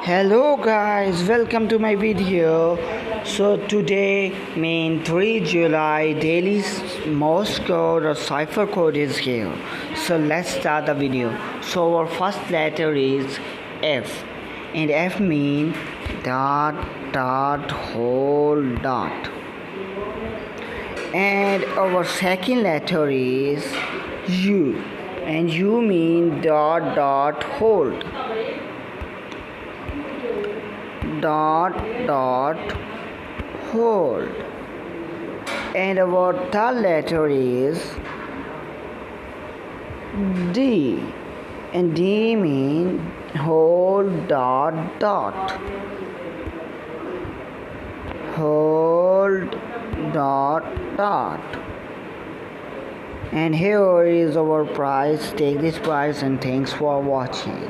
Hello guys, welcome to my video. So today mean 3 July daily Morse code or cipher code is here. So let's start the video. So our first letter is F, and F mean dot whole dot. And our second letter is U, and U mean dot hold. Dot hold. And our third letter is D, and D mean hold dot hold dot. And here is our prize. Take this prize and thanks for watching.